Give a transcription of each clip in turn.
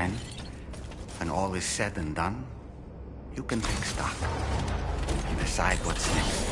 Then, when all is said and done, you can take stock and decide what's next.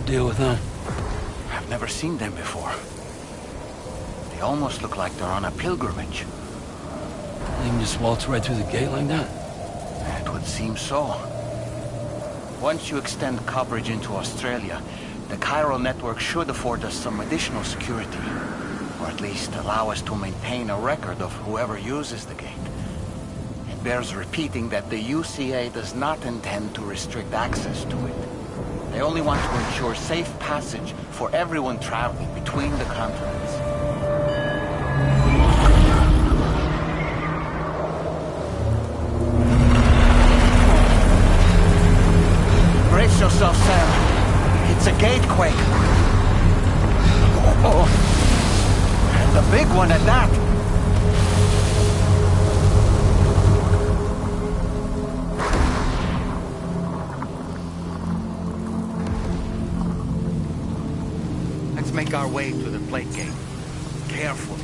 Deal with them. I've never seen them before. They almost look like they're on a pilgrimage. They can just waltz right through the gate like that? It would seem so. Once you extend coverage into Australia, the chiral network should afford us some additional security. Or at least allow us to maintain a record of whoever uses the gate. It bears repeating that the UCA does not intend to restrict access to it. They only want to ensure safe passage for everyone traveling between the continents. Brace yourself, Sam. It's a gatequake. Oh, and a big one at that. Let's make our way to the plate gate. Carefully.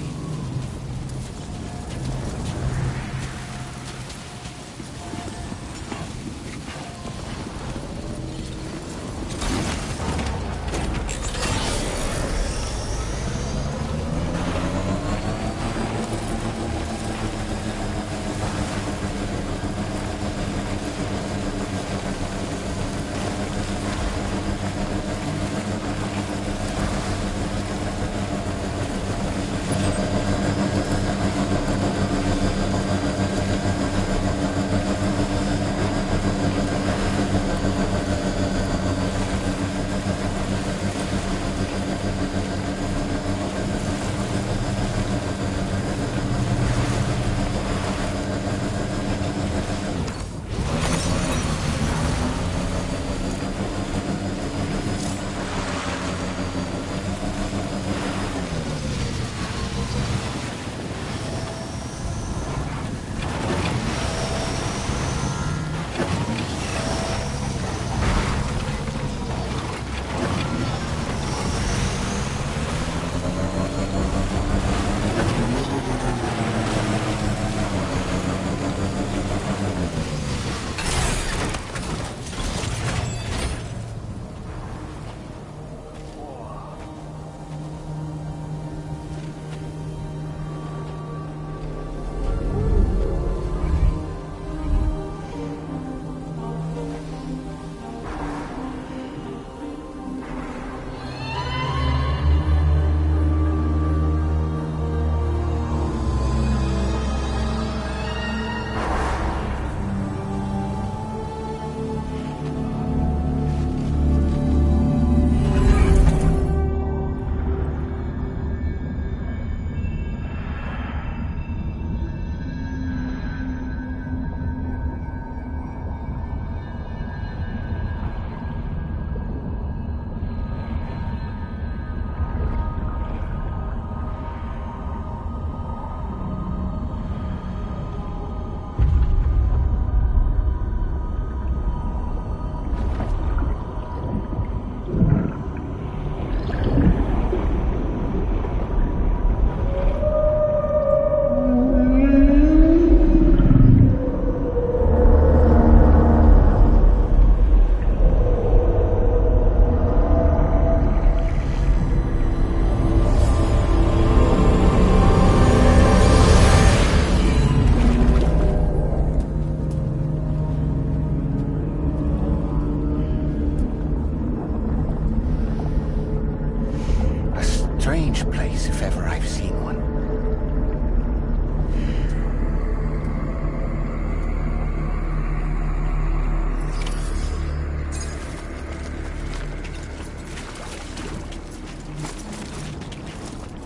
Strange place, if ever I've seen one.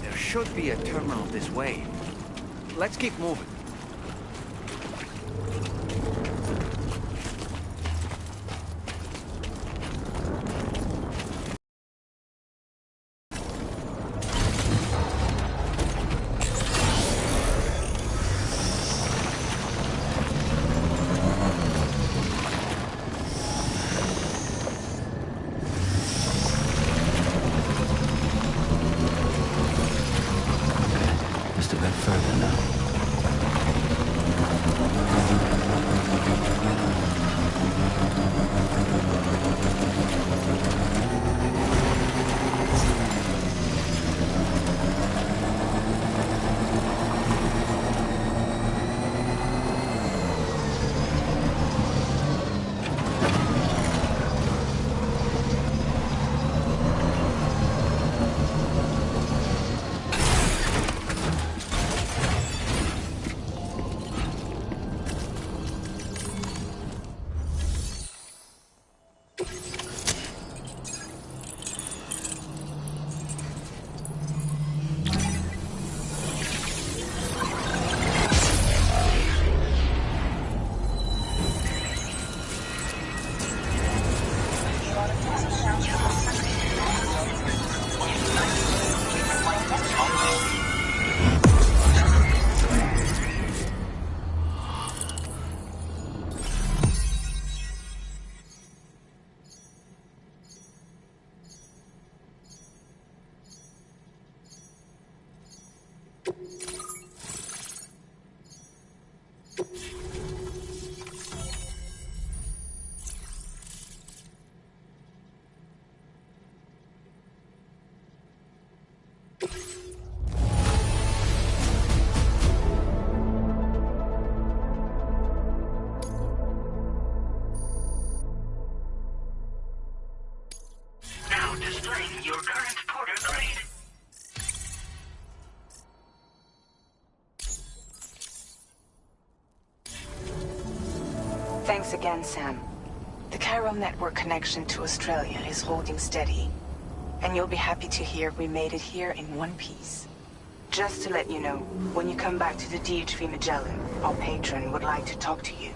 There should be a terminal this way. Let's keep moving. Just a bit further now. Now displaying your current porter grade. Thanks again, Sam. The chiral network connection to Australia is holding steady. And you'll be happy to hear we made it here in one piece. Just to let you know, when you come back to the DHV Magellan, our patron would like to talk to you.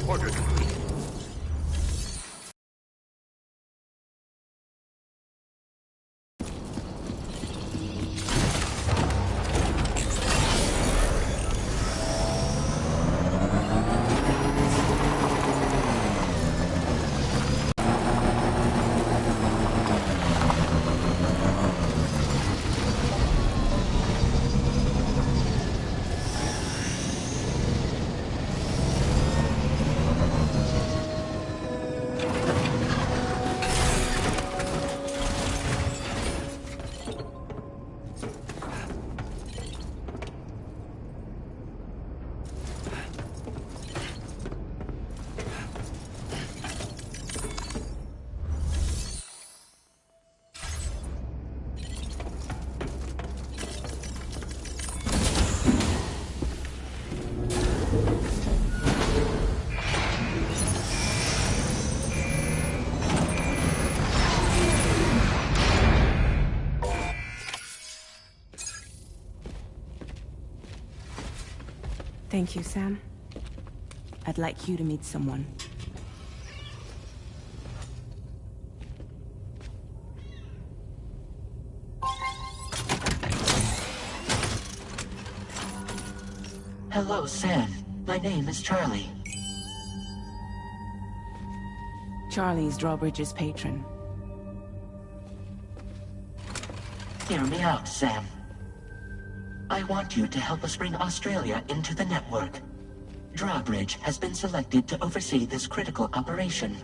Order complete. Thank you, Sam. I'd like you to meet someone. Hello, Sam. My name is Charlie. Charlie's Drawbridge's patron. Hear me out, Sam. I want you to help us bring Australia into the network. Drawbridge has been selected to oversee this critical operation.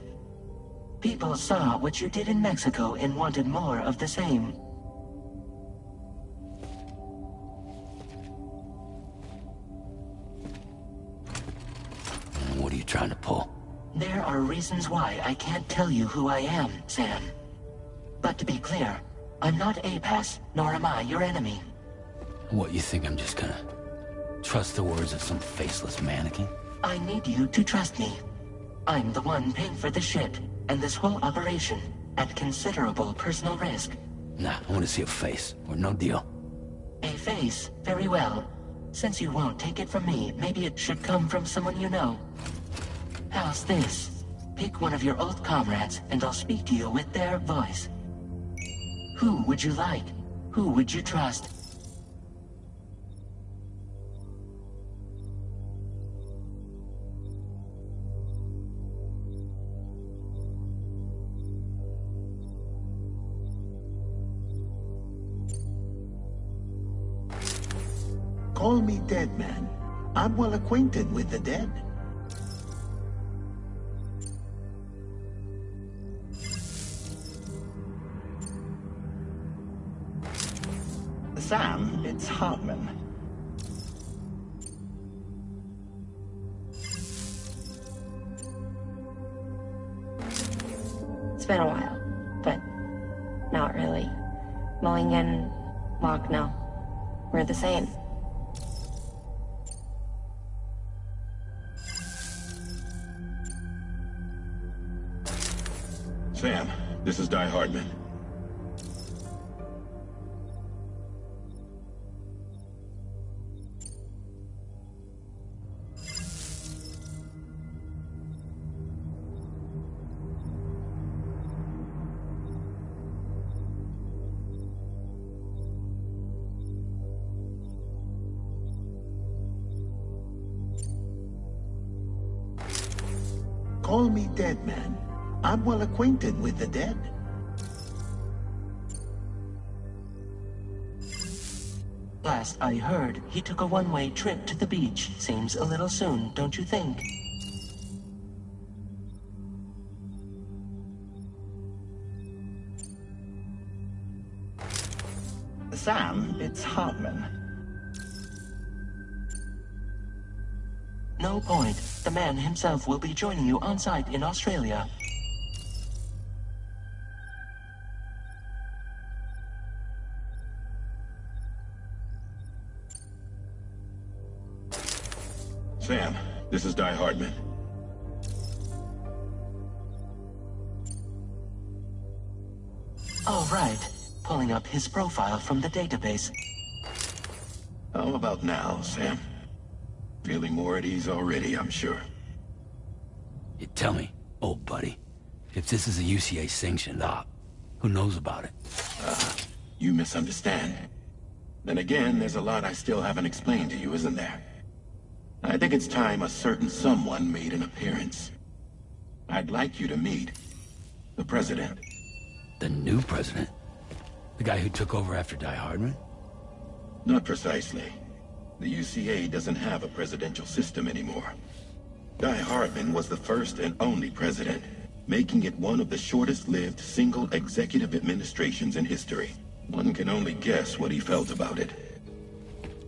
People saw what you did in Mexico and wanted more of the same. What are you trying to pull? There are reasons why I can't tell you who I am, Sam. But to be clear, I'm not APAS, nor am I your enemy. What, you think I'm just gonna trust the words of some faceless mannequin? I need you to trust me. I'm the one paying for the ship, and this whole operation, at considerable personal risk. Nah, I want to see a face, or no deal. A face? Very well. Since you won't take it from me, maybe it should come from someone you know. How's this? Pick one of your old comrades, and I'll speak to you with their voice. Who would you like? Who would you trust? Call me Dead Man. I'm well acquainted with the dead. Sam, it's Hartman. It's been a while, but not really. Mulligan, Locke, no. We're the same. Sam, this is Di Hardman. Call me dead man. I'm well acquainted with the dead. Last I heard, he took a one-way trip to the beach. Seems a little soon, don't you think? Sam, it's Hartman. No point. The man himself will be joining you on site in Australia. Sam, this is Die Hardman. All right. Pulling up his profile from the database. How about now, Sam? Feeling more at ease already, I'm sure. You tell me, old buddy, if this is a UCA-sanctioned op, who knows about it? You misunderstand. Then again, there's a lot I still haven't explained to you, isn't there? I think it's time a certain someone made an appearance. I'd like you to meet the President. The new president? The guy who took over after Die Hardman? Not precisely. The UCA doesn't have a presidential system anymore. Die Hardman was the first and only president, making it one of the shortest-lived single executive administrations in history. One can only guess what he felt about it.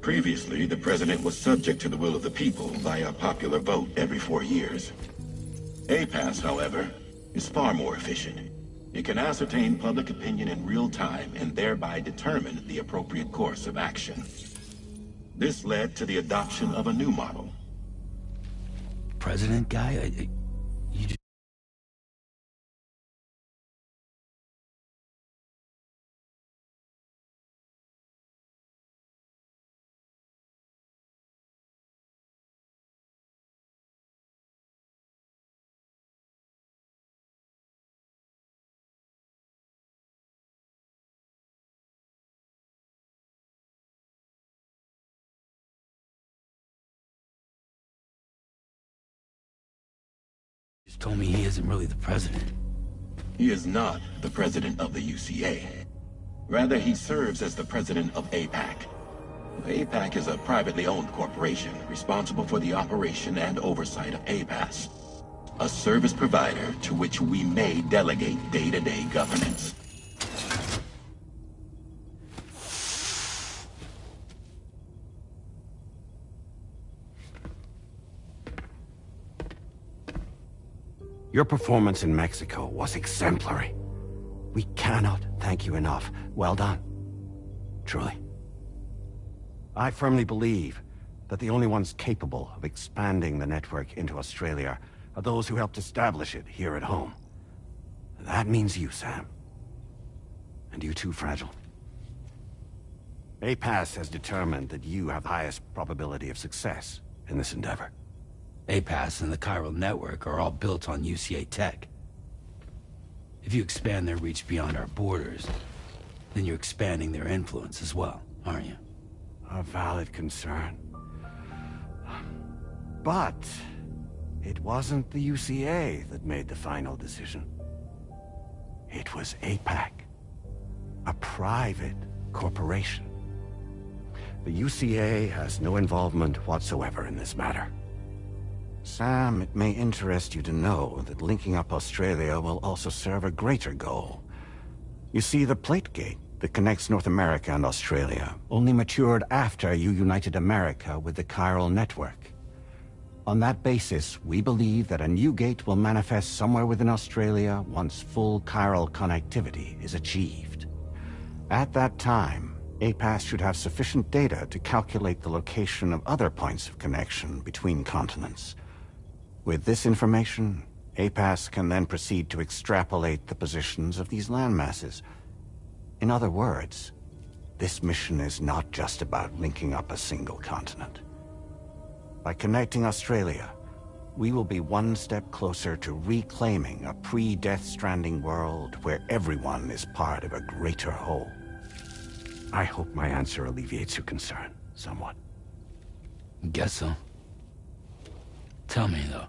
Previously, the president was subject to the will of the people via popular vote every 4 years. APAS, however, is far more efficient. It can ascertain public opinion in real time and thereby determine the appropriate course of action. This led to the adoption of a new model. President guy? You just... just told me he isn't really the president. He is not the president of the UCA. Rather, he serves as the president of APAC. APAC is a privately owned corporation responsible for the operation and oversight of APAS, a service provider to which we may delegate day-to-day governance. Your performance in Mexico was exemplary. We cannot thank you enough. Well done. Truly. I firmly believe that the only ones capable of expanding the network into Australia are those who helped establish it here at home. That means you, Sam. And you too, Fragile. APAS has determined that you have the highest probability of success in this endeavor. APAS and the chiral network are all built on UCA tech. If you expand their reach beyond our borders, then you're expanding their influence as well, aren't you? A valid concern. But it wasn't the UCA that made the final decision. It was APAC, a private corporation. The UCA has no involvement whatsoever in this matter. Sam, it may interest you to know that linking up Australia will also serve a greater goal. You see, the plate gate that connects North America and Australia only matured after you united America with the chiral network. On that basis, we believe that a new gate will manifest somewhere within Australia once full chiral connectivity is achieved. At that time, APAS should have sufficient data to calculate the location of other points of connection between continents. With this information, APAS can then proceed to extrapolate the positions of these landmasses. In other words, this mission is not just about linking up a single continent. By connecting Australia, we will be one step closer to reclaiming a pre-Death Stranding world where everyone is part of a greater whole. I hope my answer alleviates your concern somewhat. Guess so. Tell me, though.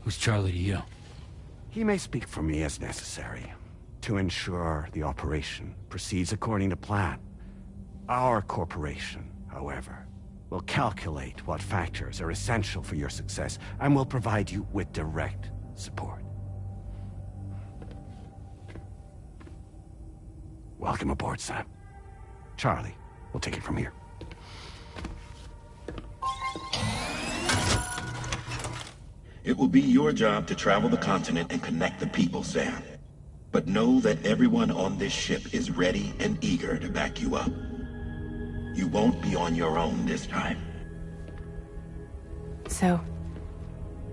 Who's Charlie to you? He may speak for me as necessary, to ensure the operation proceeds according to plan. Our corporation, however, will calculate what factors are essential for your success, and will provide you with direct support. Welcome aboard, Sam. Charlie, we'll take it from here. It will be your job to travel the continent and connect the people, Sam. But know that everyone on this ship is ready and eager to back you up. You won't be on your own this time. So,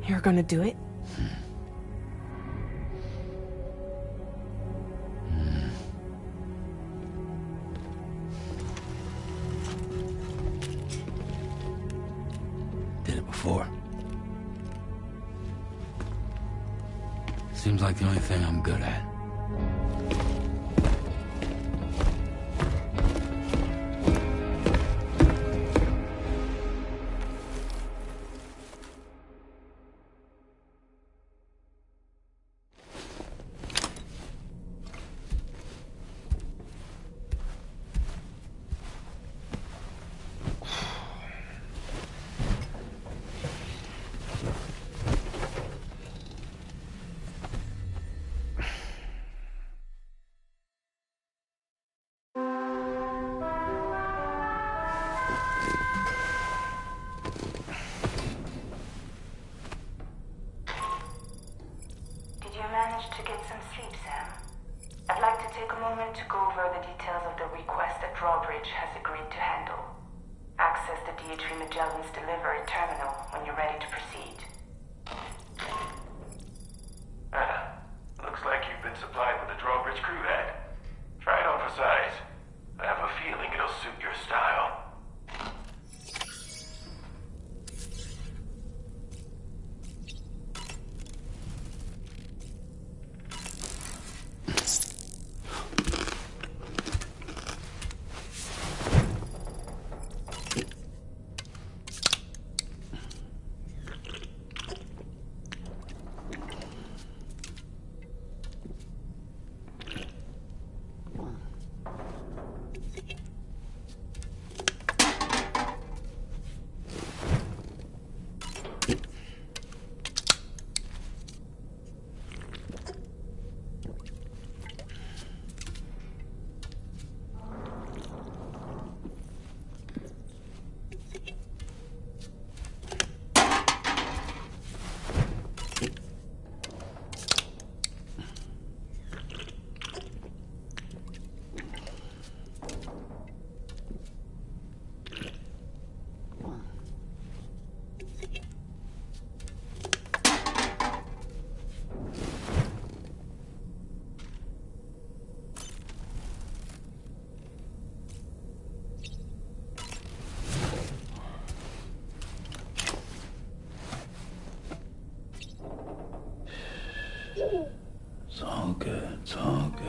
you're gonna do it? Did it before. Seems like the only thing I'm good at. To get some sleep, Sam. I'd like to take a moment to go over the details of the request that Drawbridge has agreed to handle. Access the D3 Magellan's delivery terminal when you're ready to proceed. Looks like you've been supplied with a Drawbridge crew head. Try it on for size. I have a feeling it'll suit your style. It's all good. It's all good.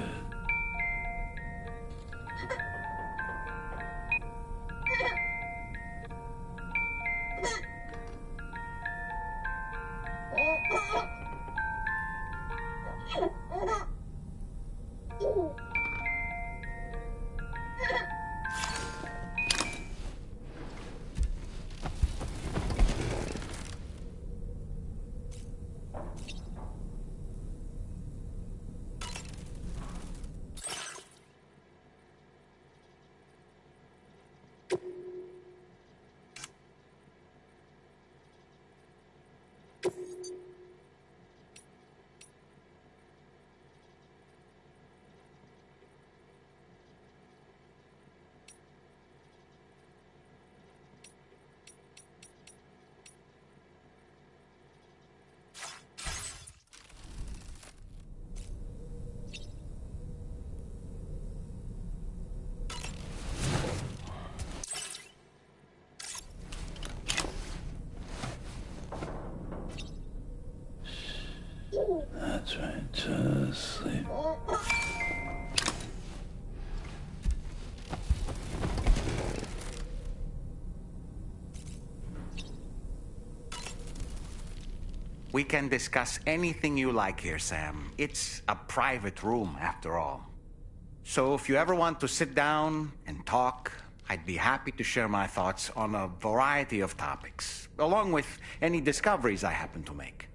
That's right, just sleep. We can discuss anything you like here, Sam. It's a private room, after all. So if you ever want to sit down and talk, I'd be happy to share my thoughts on a variety of topics, along with any discoveries I happen to make.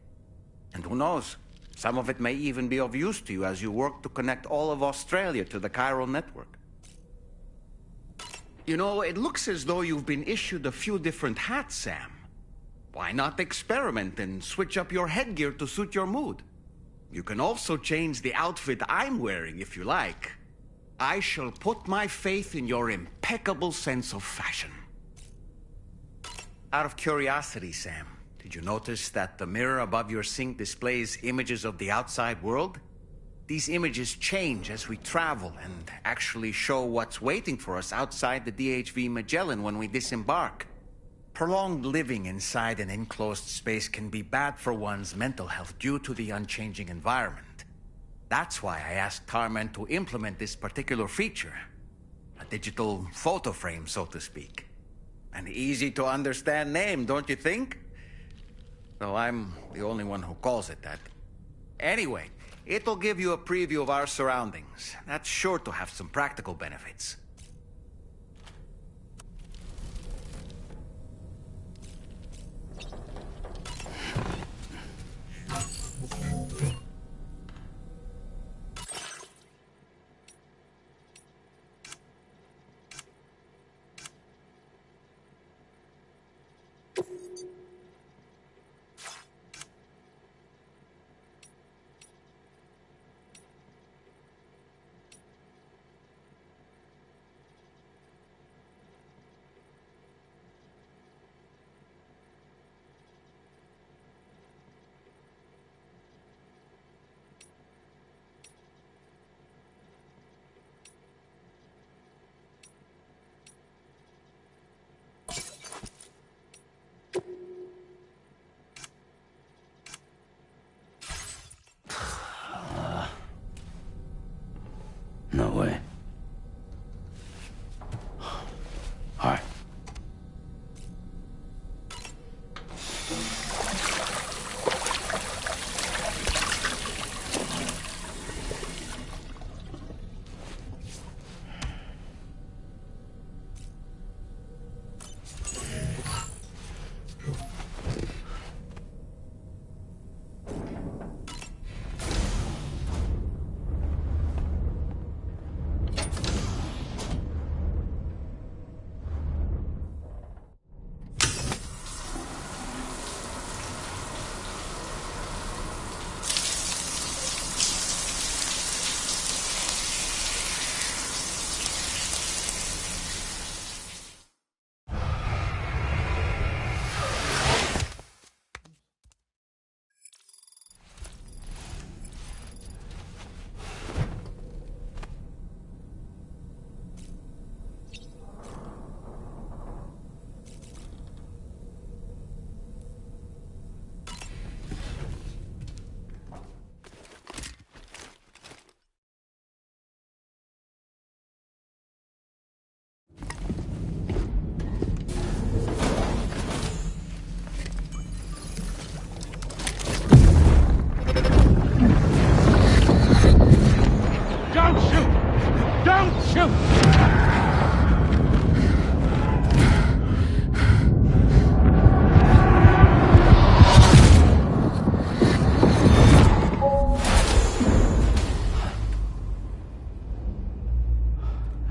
And who knows, some of it may even be of use to you as you work to connect all of Australia to the chiral network. You know, it looks as though you've been issued a few different hats, Sam. Why not experiment and switch up your headgear to suit your mood? You can also change the outfit I'm wearing if you like. I shall put my faith in your impeccable sense of fashion. Out of curiosity, Sam, did you notice that the mirror above your sink displays images of the outside world? These images change as we travel and actually show what's waiting for us outside the DHV Magellan when we disembark. Prolonged living inside an enclosed space can be bad for one's mental health due to the unchanging environment. That's why I asked Tarman to implement this particular feature. A digital photo frame, so to speak. An easy-to-understand name, don't you think? Though I'm the only one who calls it that. Anyway, it'll give you a preview of our surroundings. That's sure to have some practical benefits. No way. All right.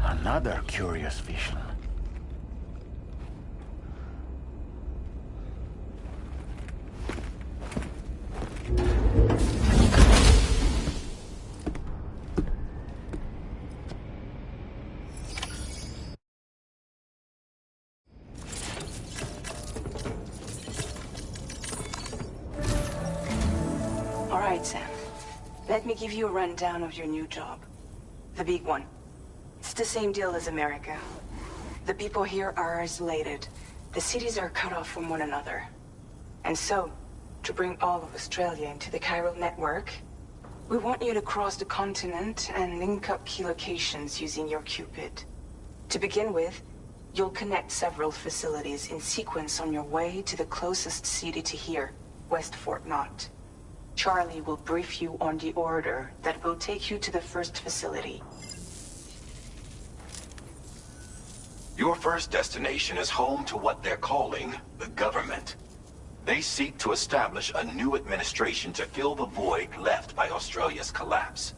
Another curious vision. All right, Sam. Let me give you a rundown of your new job. The big one. It's the same deal as America. The people here are isolated. The cities are cut off from one another. And so, to bring all of Australia into the chiral network, we want you to cross the continent and link up key locations using your Cupid. To begin with, you'll connect several facilities in sequence on your way to the closest city to here. West Fort Knot. Charlie will brief you on the order that will take you to the first facility. Your first destination is home to what they're calling the government. They seek to establish a new administration to fill the void left by Australia's collapse.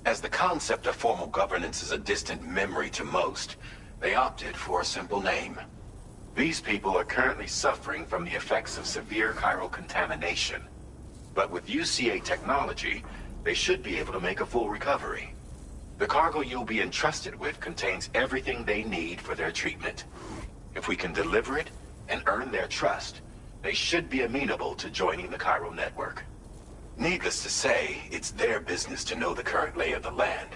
As the concept of formal governance is a distant memory to most, they opted for a simple name. These people are currently suffering from the effects of severe chiral contamination. But with UCA technology, they should be able to make a full recovery. The cargo you'll be entrusted with contains everything they need for their treatment. If we can deliver it and earn their trust, they should be amenable to joining the chiral network. Needless to say, it's their business to know the current lay of the land,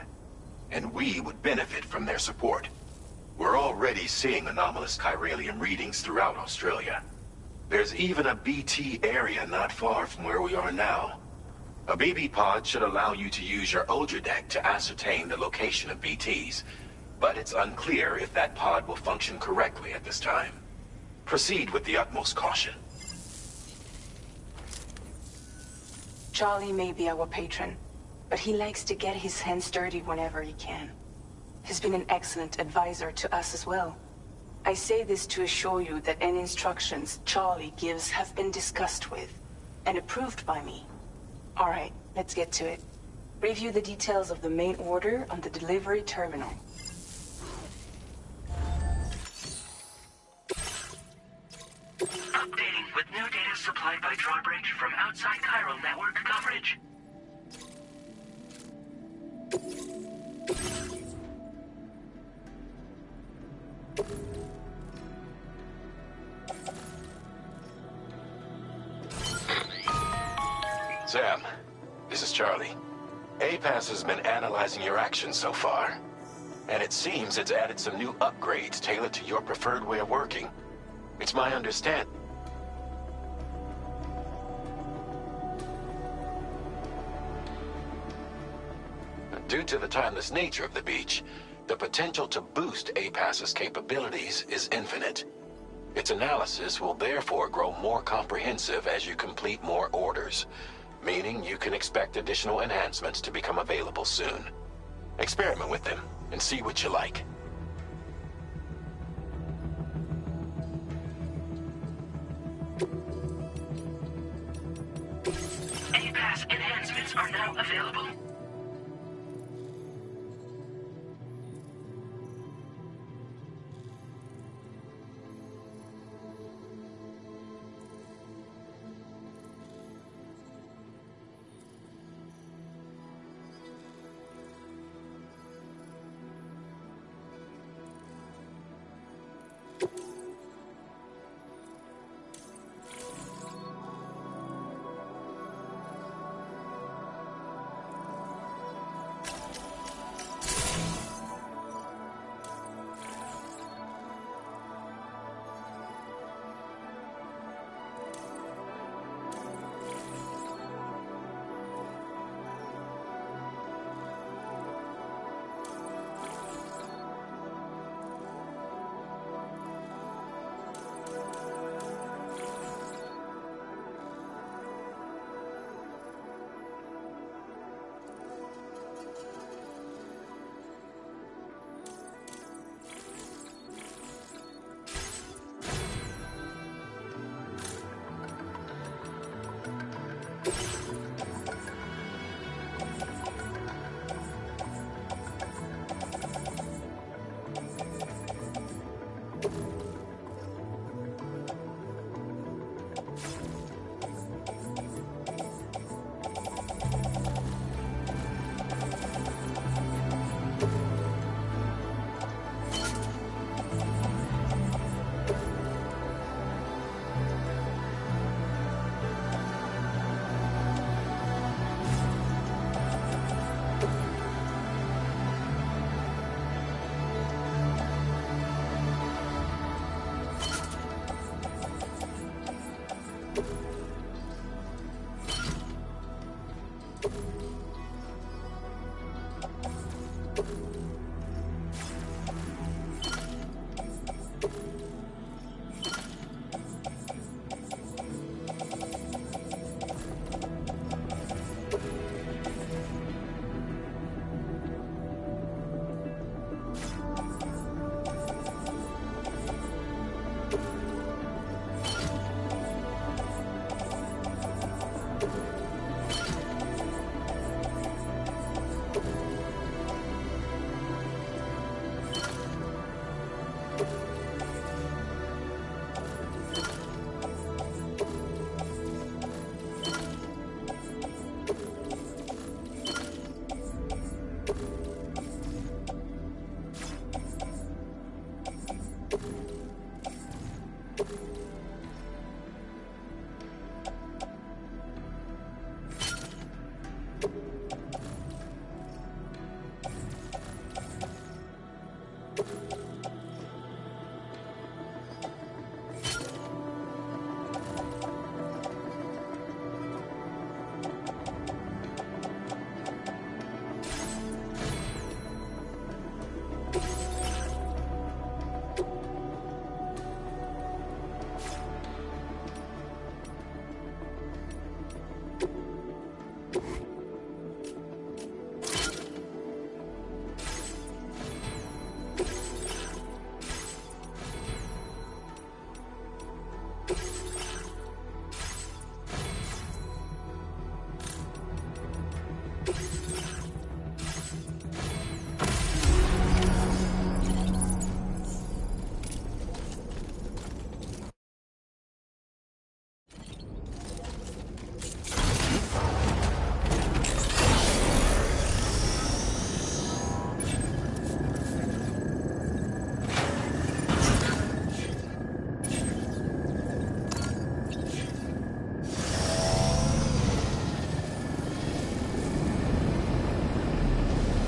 and we would benefit from their support. We're already seeing anomalous chiralium readings throughout Australia. There's even a BT area not far from where we are now. A BB pod should allow you to use your Ultra deck to ascertain the location of BTs, but it's unclear if that pod will function correctly at this time. Proceed with the utmost caution. Charlie may be our patron, but he likes to get his hands dirty whenever he can. He's been an excellent advisor to us as well. I say this to assure you that any instructions Charlie gives have been discussed with and approved by me. All right, let's get to it. Review the details of the main order on the delivery terminal. Updating with new data supplied by Drawbridge from outside chiral network coverage. Sam, this is Charlie. APAS has been analyzing your actions so far, and it seems it's added some new upgrades tailored to your preferred way of working. It's my understanding. Due to the timeless nature of the beach, the potential to boost APAS's capabilities is infinite. Its analysis will therefore grow more comprehensive as you complete more orders, meaning you can expect additional enhancements to become available soon. Experiment with them and see what you like. APAS enhancements are now available.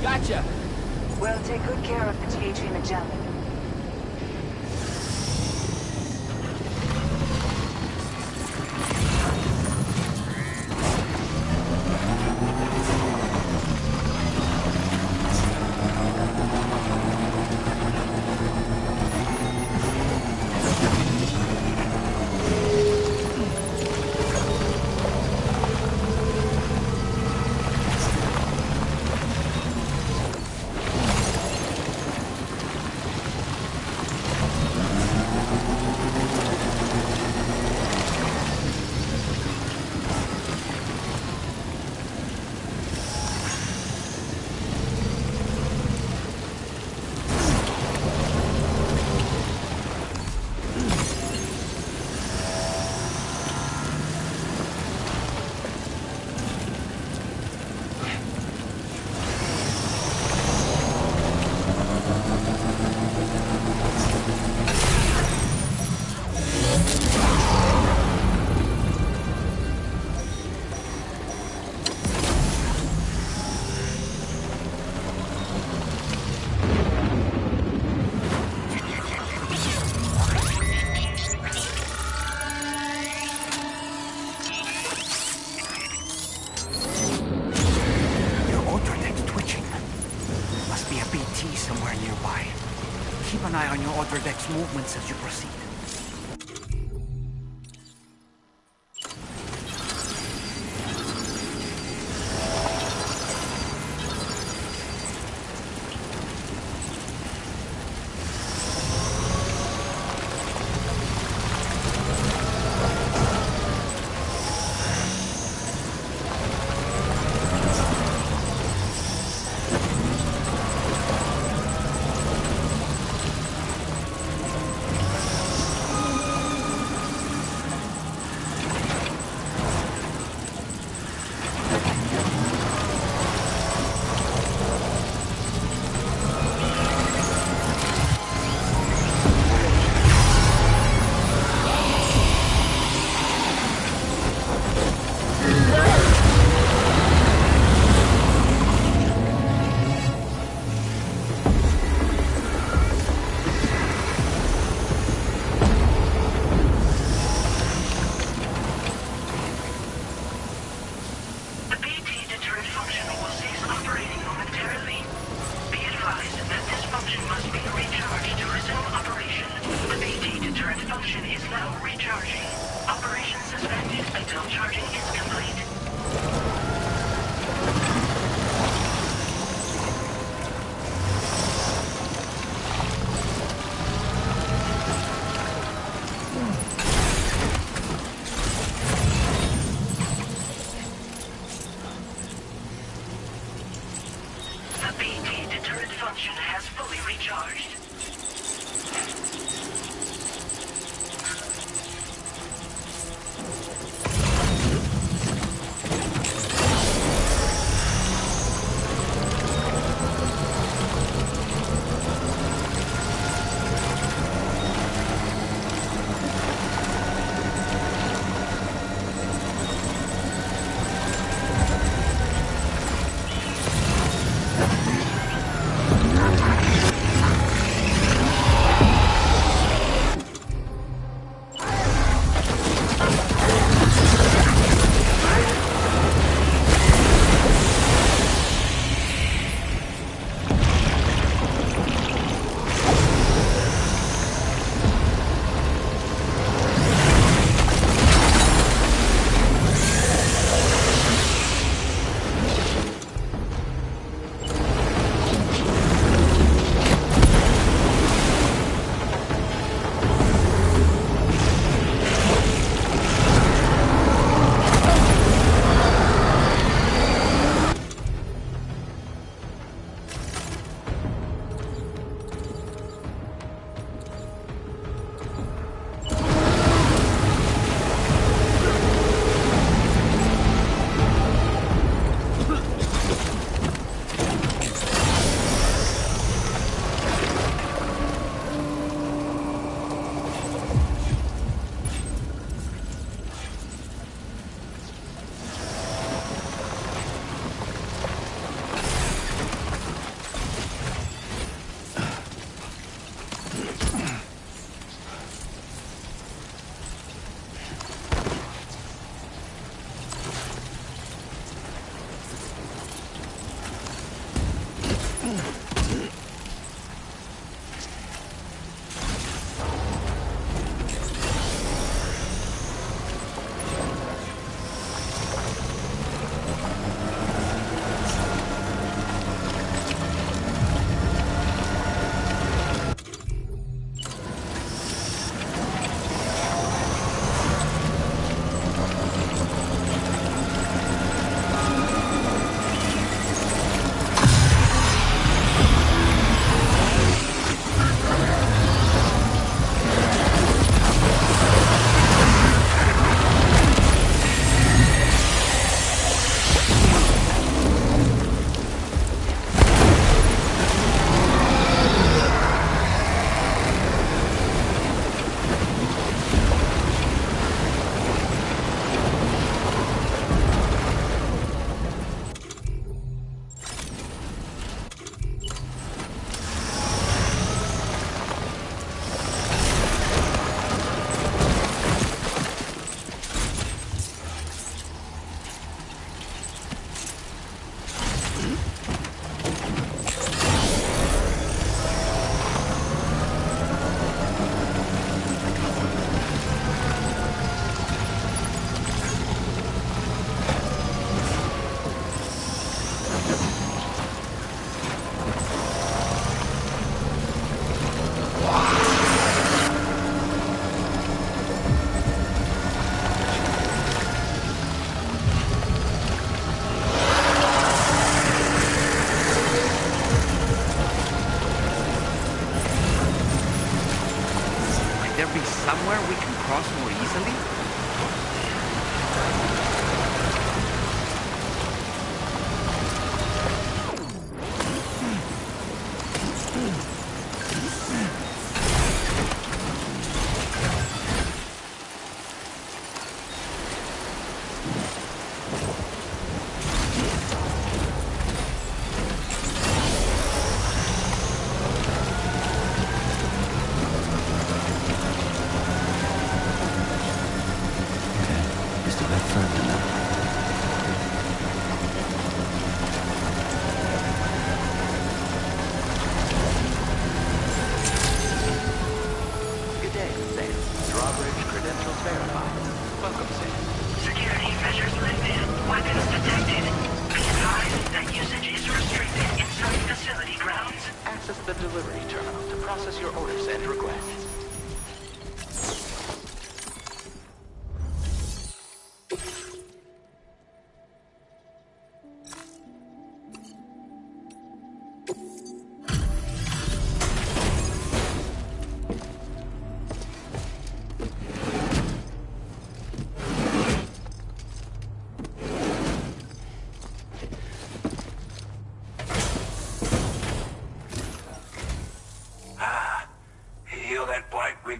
Gotcha! We'll take good care of the THA Magellan. Keep an eye on your other deck's movements as you proceed. somewhere we can cross more easily?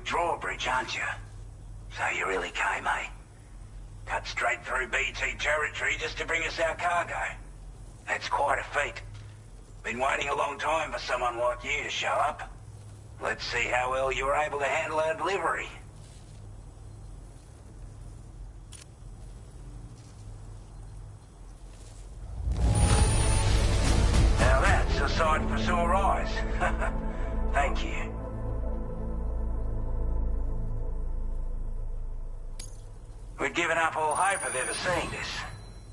Drawbridge, aren't you? So you really came, eh? Cut straight through BT territory just to bring us our cargo. That's quite a feat. Been waiting a long time for someone like you to show up. Let's see how well you were able to handle our delivery. Now that's a sight for sore eyes. Thank you. We'd given up all hope of ever seeing this.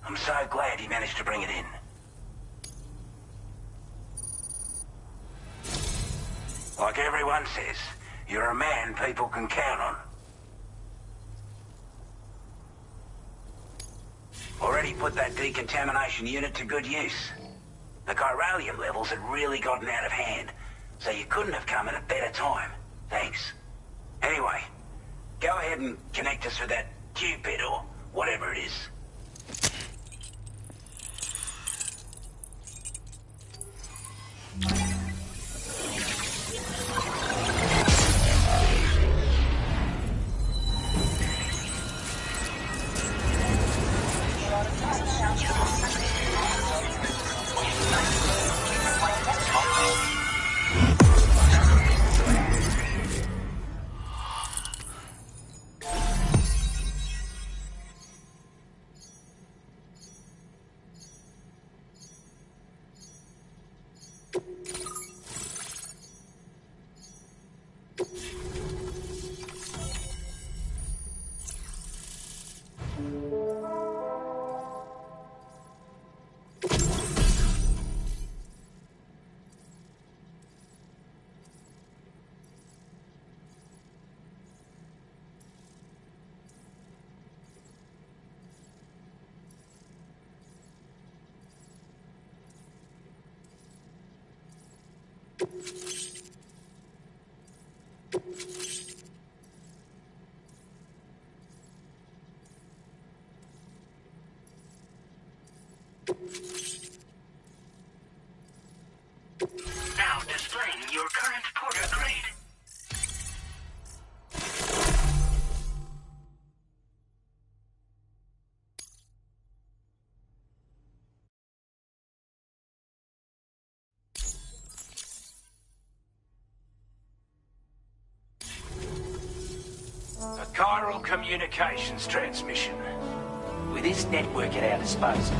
I'm so glad he managed to bring it in. Like everyone says, you're a man people can count on. Already put that decontamination unit to good use. The chiralium levels had really gotten out of hand, so you couldn't have come at a better time. Thanks. Anyway, go ahead and connect us with that Cupid or whatever it is. Now displaying your current porter grade. A chiral communications transmission. With this network at our disposal,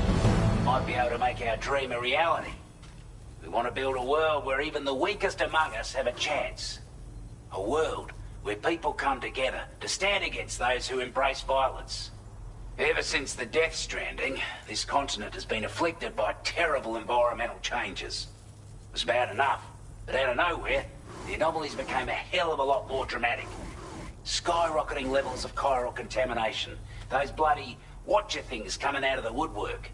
we might be able to make our dream a reality. We want to build a world where even the weakest among us have a chance. A world where people come together to stand against those who embrace violence. Ever since the Death Stranding, this continent has been afflicted by terrible environmental changes. It was bad enough, but out of nowhere, the anomalies became a hell of a lot more dramatic. Skyrocketing levels of chiral contamination. Those bloody watcher things coming out of the woodwork.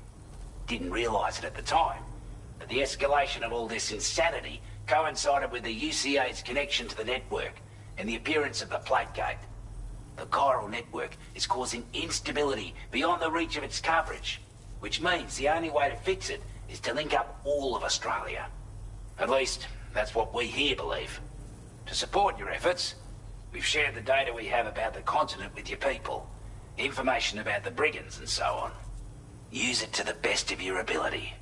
Didn't realise it at the time, but the escalation of all this insanity coincided with the UCA's connection to the network, and the appearance of the Plategate. The chiral network is causing instability beyond the reach of its coverage, which means the only way to fix it is to link up all of Australia. At least, that's what we here believe. To support your efforts, we've shared the data we have about the continent with your people, information about the brigands and so on. Use it to the best of your ability.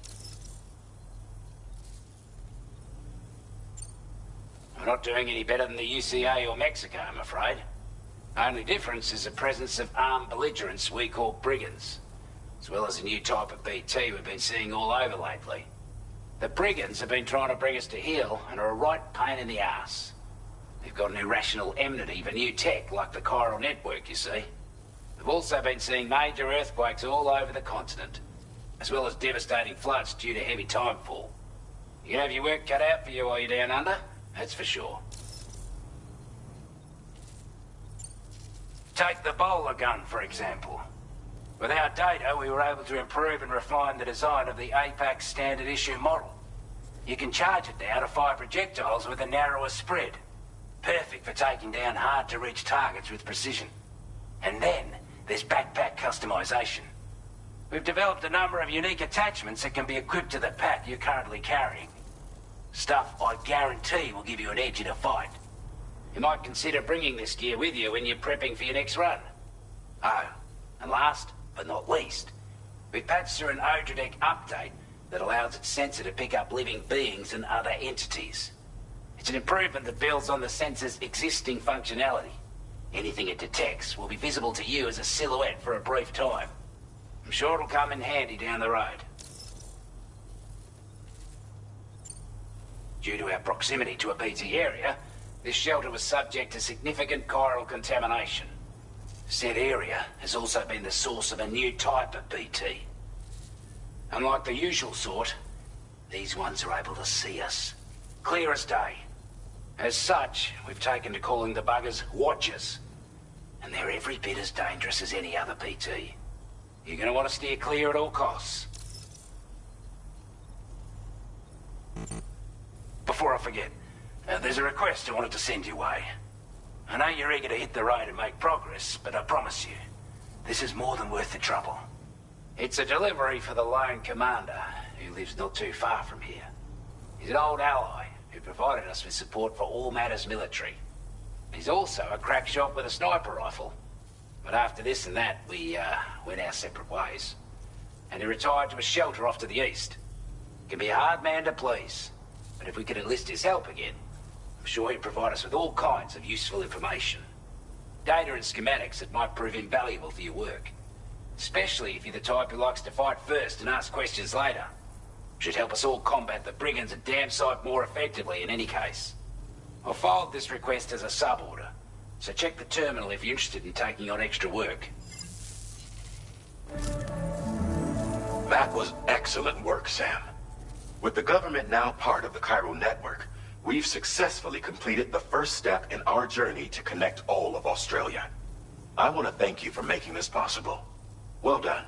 We're not doing any better than the UCA or Mexico, I'm afraid. Only difference is the presence of armed belligerents we call brigands, as well as a new type of BT we've been seeing all over lately. The brigands have been trying to bring us to heel and are a right pain in the ass. They've got an irrational enmity for new tech like the chiral network, you see. We've also been seeing major earthquakes all over the continent, as well as devastating floods due to heavy timefall. You can have your work cut out for you while you're down under, that's for sure. Take the bowler gun, for example. With our data, we were able to improve and refine the design of the APAC standard issue model. You can charge it now to fire projectiles with a narrower spread. Perfect for taking down hard-to-reach targets with precision. And then, there's backpack customization. We've developed a number of unique attachments that can be equipped to the pack you're currently carrying. Stuff I guarantee will give you an edge in a fight. You might consider bringing this gear with you when you're prepping for your next run. Oh, and last but not least, we've patched through an Odradek update that allows its sensor to pick up living beings and other entities. It's an improvement that builds on the sensor's existing functionality. Anything it detects will be visible to you as a silhouette for a brief time. I'm sure it'll come in handy down the road. Due to our proximity to a BT area, this shelter was subject to significant chiral contamination. Said area has also been the source of a new type of BT. Unlike the usual sort, these ones are able to see us, clear as day. As such, we've taken to calling the buggers Watchers, and they're every bit as dangerous as any other BT. You're gonna want to steer clear at all costs. Before I forget, there's a request I wanted to send your way. I know you're eager to hit the road and make progress, but I promise you, this is more than worth the trouble. It's a delivery for the lone commander, who lives not too far from here. He's an old ally who provided us with support for all matters military. He's also a crack shot with a sniper rifle. But after this and that, we went our separate ways. And he retired to a shelter off to the east. Can be a hard man to please, but if we could enlist his help again, I'm sure he'd provide us with all kinds of useful information. Data and schematics that might prove invaluable for your work. Especially if you're the type who likes to fight first and ask questions later. Should help us all combat the brigands a damn sight more effectively in any case. I'll filed this request as a sub-order, so check the terminal if you're interested in taking on extra work. That was excellent work, Sam. With the government now part of the chiral network, we've successfully completed the first step in our journey to connect all of Australia. I want to thank you for making this possible. Well done.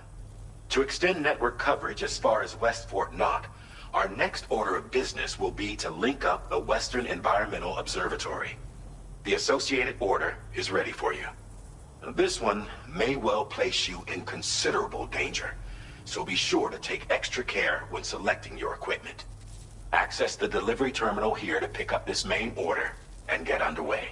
To extend network coverage as far as West Fort Knott, our next order of business will be to link up the Western Environmental Observatory. The associated order is ready for you. This one may well place you in considerable danger, so be sure to take extra care when selecting your equipment. Access the delivery terminal here to pick up this main order and get underway.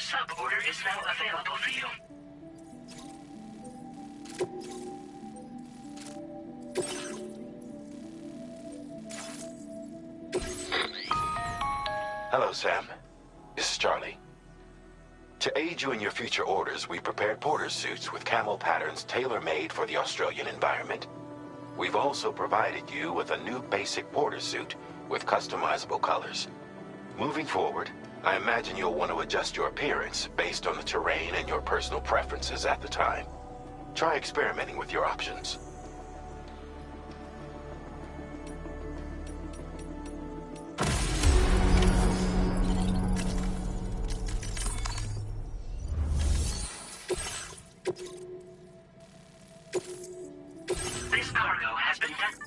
Sub-order is now available for you. Hello, Sam. This is Charlie. To aid you in your future orders, we prepared porter suits with camel patterns tailor-made for the Australian environment. We've also provided you with a new basic porter suit with customizable colors. Moving forward, I imagine you'll want to adjust your appearance based on the terrain and your personal preferences at the time. Try experimenting with your options. This cargo has been done.